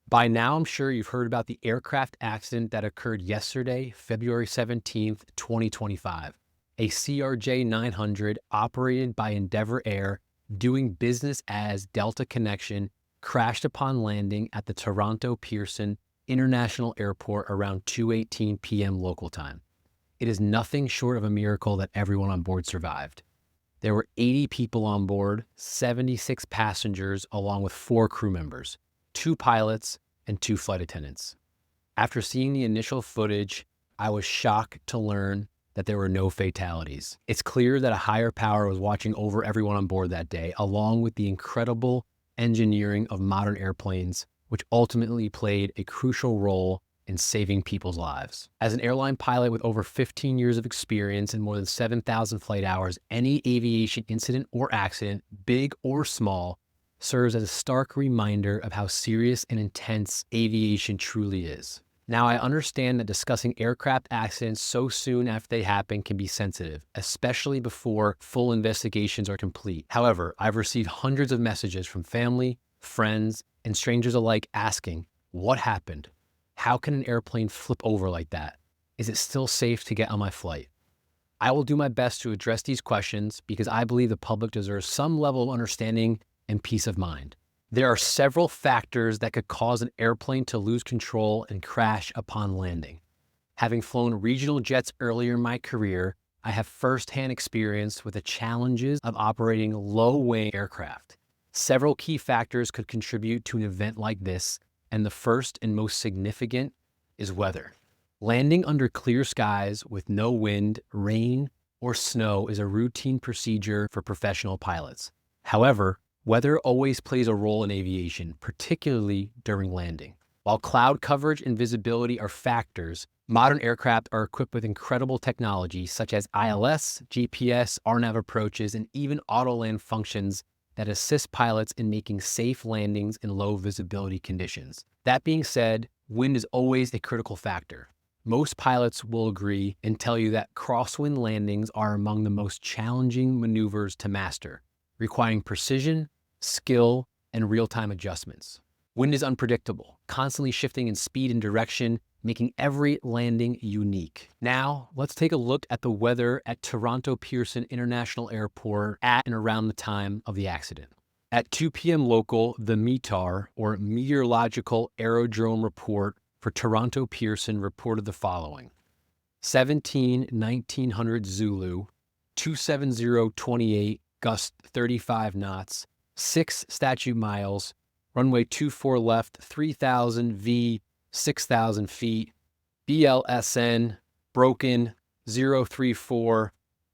By now, I'm sure you've heard about the aircraft accident that occurred yesterday, February 17th, 2025. A CRJ 900 operated by Endeavor Air doing business as Delta Connection crashed upon landing at the Toronto Pearson International Airport around 2:18 p.m. local time. It is nothing short of a miracle that everyone on board survived. There were 80 people on board, 76 passengers, along with 4 crew members, 2 pilots, and 2 flight attendants. After seeing the initial footage, I was shocked to learn that there were no fatalities. It's clear that a higher power was watching over everyone on board that day, along with the incredible engineering of modern airplanes, which ultimately played a crucial role in saving people's lives. As an airline pilot with over 15 years of experience and more than 7,000 flight hours, any aviation incident or accident, big or small, serves as a stark reminder of how serious and intense aviation truly is. Now, I understand that discussing aircraft accidents so soon after they happen can be sensitive, especially before full investigations are complete. However, I've received hundreds of messages from family, friends, and strangers alike asking, what happened? How can an airplane flip over like that? Is it still safe to get on my flight? I will do my best to address these questions because I believe the public deserves some level of understanding and peace of mind. There are several factors that could cause an airplane to lose control and crash upon landing. Having flown regional jets earlier in my career, I have firsthand experience with the challenges of operating low-wing aircraft. Several key factors could contribute to an event like this, and the first and most significant is weather. Landing under clear skies with no wind, rain, or snow is a routine procedure for professional pilots. However, weather always plays a role in aviation, particularly during landing. While cloud coverage and visibility are factors, modern aircraft are equipped with incredible technology such as ILS, GPS, RNAV approaches, and even auto-land functions that assist pilots in making safe landings in low visibility conditions. That being said, wind is always a critical factor. Most pilots will agree and tell you that crosswind landings are among the most challenging maneuvers to master, requiring precision, skill, and real-time adjustments. Wind is unpredictable, constantly shifting in speed and direction, making every landing unique. Now, let's take a look at the weather at Toronto Pearson International Airport at and around the time of the accident. At 2 p.m. local, the METAR, or Meteorological Aerodrome Report for Toronto Pearson, reported the following. 1900 Zulu, 27028, gust 35 knots, 6 statute miles, runway 24 left, 3000 V, 6,000 feet, BLSN, broken, 034,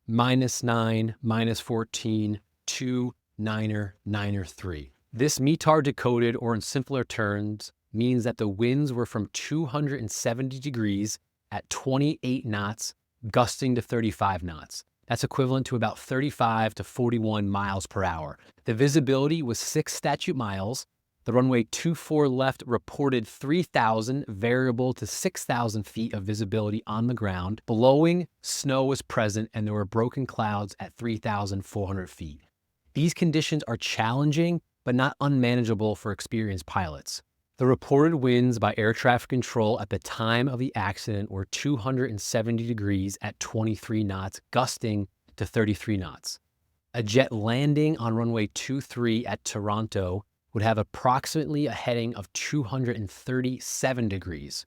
-9, -14, 2, 9er, 9er 3. This METAR decoded, or in simpler terms, means that the winds were from 270 degrees at 28 knots, gusting to 35 knots. That's equivalent to about 35 to 41 miles per hour. The visibility was 6 statute miles. The runway 24 left reported 3,000 variable to 6,000 feet of visibility on the ground. Blowing snow was present and there were broken clouds at 3,400 feet. These conditions are challenging, but not unmanageable for experienced pilots. The reported winds by air traffic control at the time of the accident were 270 degrees at 23 knots, gusting to 33 knots. A jet landing on runway 23 at Toronto would have approximately a heading of 237 degrees.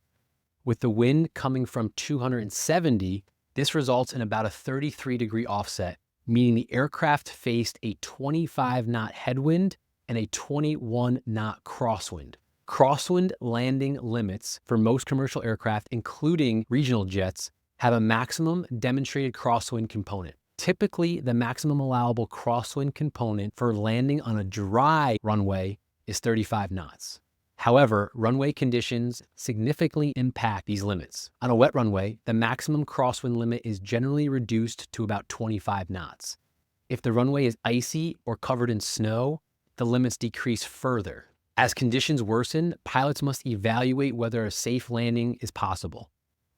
With the wind coming from 270, this results in about a 33-degree offset, meaning the aircraft faced a 25-knot headwind and a 21-knot crosswind. Crosswind landing limits for most commercial aircraft, including regional jets, have a maximum demonstrated crosswind component. Typically, the maximum allowable crosswind component for landing on a dry runway is 35 knots. However, runway conditions significantly impact these limits. On a wet runway, the maximum crosswind limit is generally reduced to about 25 knots. If the runway is icy or covered in snow, the limits decrease further. As conditions worsen, pilots must evaluate whether a safe landing is possible.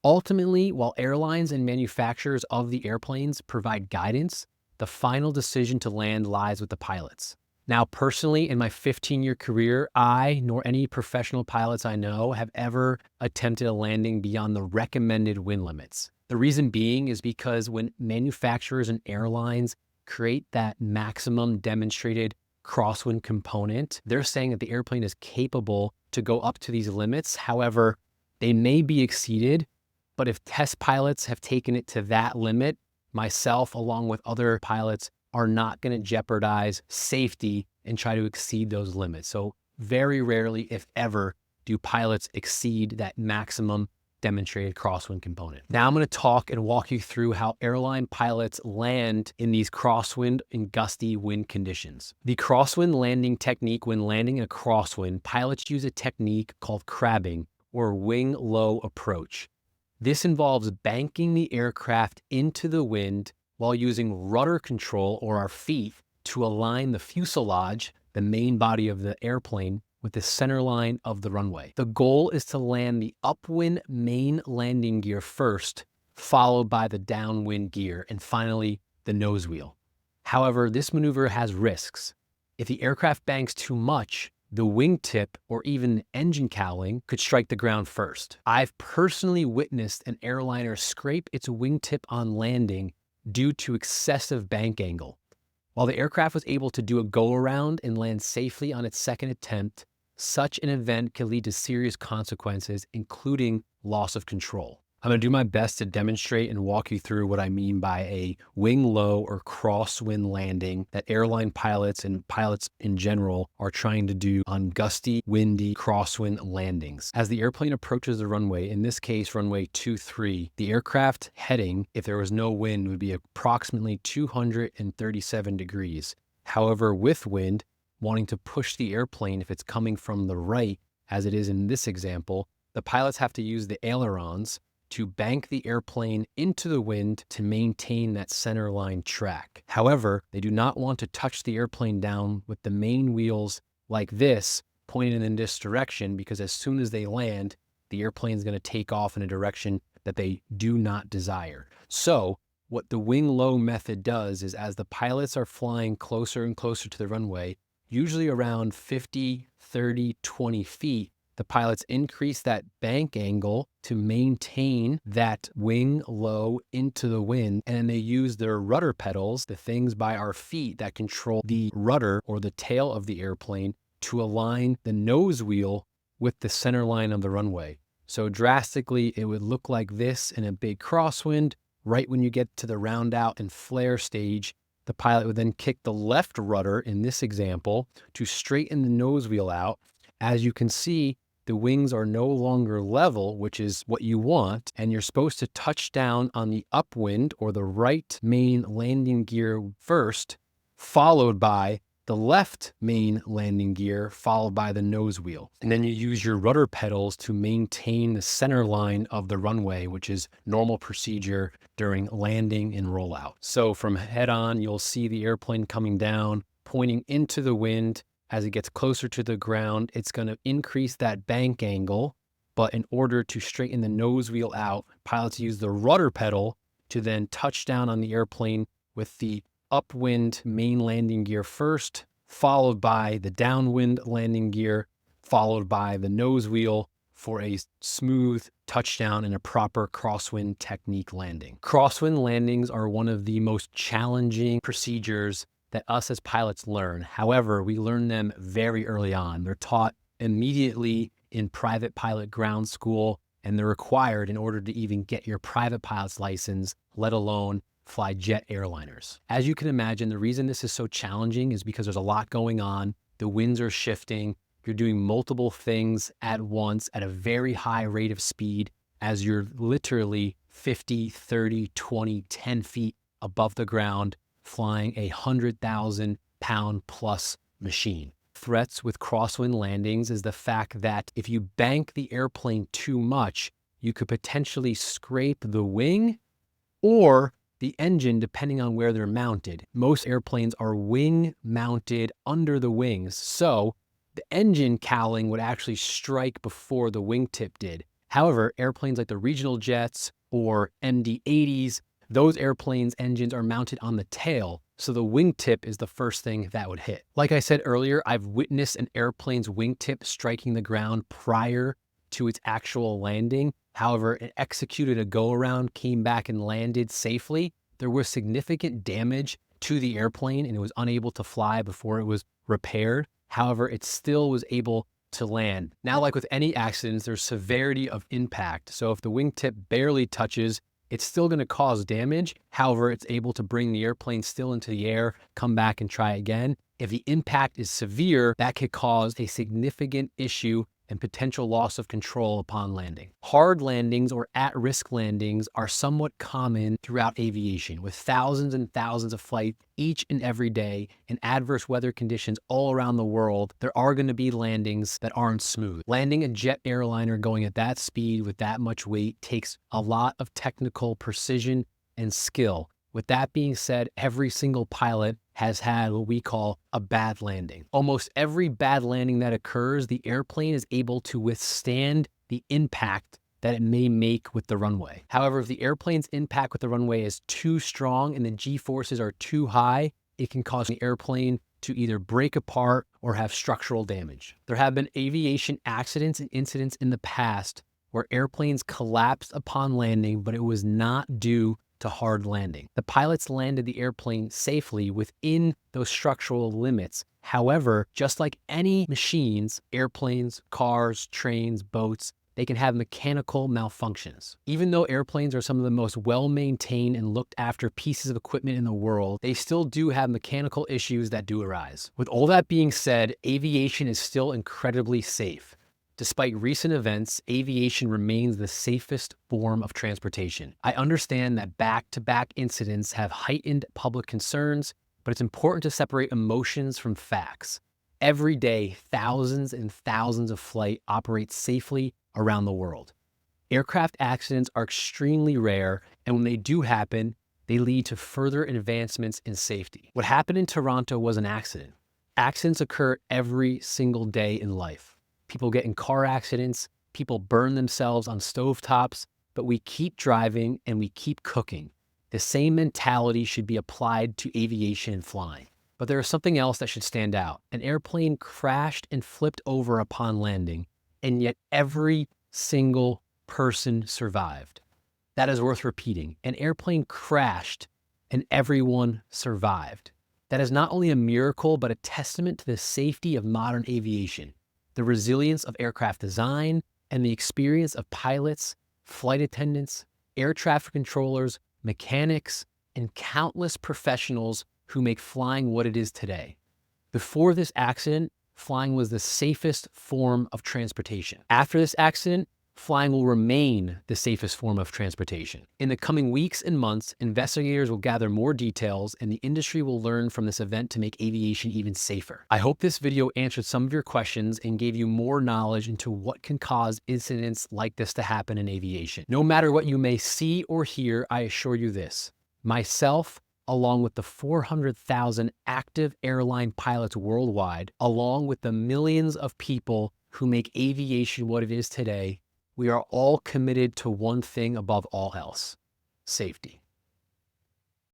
Ultimately, while airlines and manufacturers of the airplanes provide guidance, the final decision to land lies with the pilots. Now, personally, in my 15-year career, I nor any professional pilots I know have ever attempted a landing beyond the recommended wind limits. The reason being is because when manufacturers and airlines create that maximum demonstrated crosswind component, they're saying that the airplane is capable to go up to these limits. However, they may be exceeded, but if test pilots have taken it to that limit, myself, along with other pilots, are not going to jeopardize safety and try to exceed those limits. So very rarely, if ever, do pilots exceed that maximum demonstrated crosswind component. Now I'm going to talk and walk you through how airline pilots land in these crosswind and gusty wind conditions. The crosswind landing technique, when landing in a crosswind, pilots use a technique called crabbing or wing low approach. This involves banking the aircraft into the wind while using rudder control or our feet to align the fuselage, the main body of the airplane, with the center line of the runway. The goal is to land the upwind main landing gear first, followed by the downwind gear, and finally the nose wheel. However, this maneuver has risks. If the aircraft banks too much, the wingtip or even engine cowling could strike the ground first. I've personally witnessed an airliner scrape its wingtip on landing due to excessive bank angle. While the aircraft was able to do a go-around and land safely on its second attempt, such an event could lead to serious consequences, including loss of control. I'm going to do my best to demonstrate and walk you through what I mean by a wing low or crosswind landing that airline pilots and pilots in general are trying to do on gusty, windy crosswind landings. As the airplane approaches the runway, in this case runway 23, the aircraft heading, if there was no wind, would be approximately 237 degrees. However, with wind, wanting to push the airplane if it's coming from the right, as it is in this example, the pilots have to use the ailerons to bank the airplane into the wind to maintain that center line track. However, they do not want to touch the airplane down with the main wheels like this, pointed in this direction, because as soon as they land, the airplane is going to take off in a direction that they do not desire. So what the wing low method does is, as the pilots are flying closer and closer to the runway, usually around 50, 30, 20 feet, the pilots increase that bank angle to maintain that wing low into the wind, and they use their rudder pedals, the things by our feet that control the rudder or the tail of the airplane, to align the nose wheel with the center line of the runway. So drastically, it would look like this in a big crosswind. Right when you get to the round out and flare stage, the pilot would then kick the left rudder, in this example, to straighten the nose wheel out. As you can see, the wings are no longer level, which is what you want, and you're supposed to touch down on the upwind or the right main landing gear first, followed by the left main landing gear, followed by the nose wheel. And then you use your rudder pedals to maintain the center line of the runway, which is normal procedure during landing and rollout. So from head on, you'll see the airplane coming down, pointing into the wind. As it gets closer to the ground, it's going to increase that bank angle. But in order to straighten the nose wheel out, pilots use the rudder pedal to then touch down on the airplane with the upwind main landing gear first, followed by the downwind landing gear, followed by the nose wheel for a smooth touchdown and a proper crosswind technique landing. Crosswind landings are one of the most challenging procedures that us as pilots learn. However, we learn them very early on. They're taught immediately in private pilot ground school, and they're required in order to even get your private pilot's license, let alone fly jet airliners. As you can imagine, the reason this is so challenging is because there's a lot going on. The winds are shifting. You're doing multiple things at once at a very high rate of speed as you're literally 50, 30, 20, 10 feet above the ground, flying a 100,000-pound plus machine. Threats with crosswind landings is the fact that if you bank the airplane too much, you could potentially scrape the wing or the engine, depending on where they're mounted. Most airplanes are wing mounted under the wings, so the engine cowling would actually strike before the wingtip did. However, airplanes like the regional jets or MD-80s, Those airplanes' engines are mounted on the tail, so the wingtip is the first thing that would hit. Like I said earlier, I've witnessed an airplane's wingtip striking the ground prior to its actual landing. However, it executed a go-around, came back and landed safely. There was significant damage to the airplane and it was unable to fly before it was repaired. However, it still was able to land. Now, like with any accidents, there's severity of impact. So if the wingtip barely touches, it's still going to cause damage. However, it's able to bring the airplane still into the air, come back and try again. If the impact is severe, that could cause a significant issue and potential loss of control upon landing. Hard landings or at-risk landings are somewhat common throughout aviation, with thousands and thousands of flights each and every day in adverse weather conditions all around the world. There are going to be landings that aren't smooth. Landing a jet airliner going at that speed with that much weight takes a lot of technical precision and skill. With that being said, every single pilot has had what we call a bad landing. Almost every bad landing that occurs, the airplane is able to withstand the impact that it may make with the runway. However, if the airplane's impact with the runway is too strong and the G-forces are too high, it can cause the airplane to either break apart or have structural damage. There have been aviation accidents and incidents in the past where airplanes collapsed upon landing, but it was not due to hard landing. The pilots landed the airplane safely within those structural limits. However, just like any machines, airplanes, cars, trains, boats, they can have mechanical malfunctions. Even though airplanes are some of the most well-maintained and looked after pieces of equipment in the world, they still do have mechanical issues that do arise. With all that being said, aviation is still incredibly safe. Despite recent events, aviation remains the safest form of transportation. I understand that back-to-back incidents have heightened public concerns, but it's important to separate emotions from facts. Every day, thousands and thousands of flights operate safely around the world. Aircraft accidents are extremely rare, and when they do happen, they lead to further advancements in safety. What happened in Toronto was an accident. Accidents occur every single day in life. People get in car accidents, people burn themselves on stovetops, but we keep driving and we keep cooking. The same mentality should be applied to aviation and flying. But there is something else that should stand out. An airplane crashed and flipped over upon landing, and yet every single person survived. That is worth repeating. An airplane crashed and everyone survived. That is not only a miracle, but a testament to the safety of modern aviation, the resilience of aircraft design, and the experience of pilots, flight attendants, air traffic controllers, mechanics, and countless professionals who make flying what it is today. Before this accident, flying was the safest form of transportation. After this accident, flying will remain the safest form of transportation. In the coming weeks and months, investigators will gather more details and the industry will learn from this event to make aviation even safer. I hope this video answered some of your questions and gave you more knowledge into what can cause incidents like this to happen in aviation. No matter what you may see or hear, I assure you this: myself, along with the 400,000 active airline pilots worldwide, along with the millions of people who make aviation what it is today, we are all committed to one thing above all else: safety.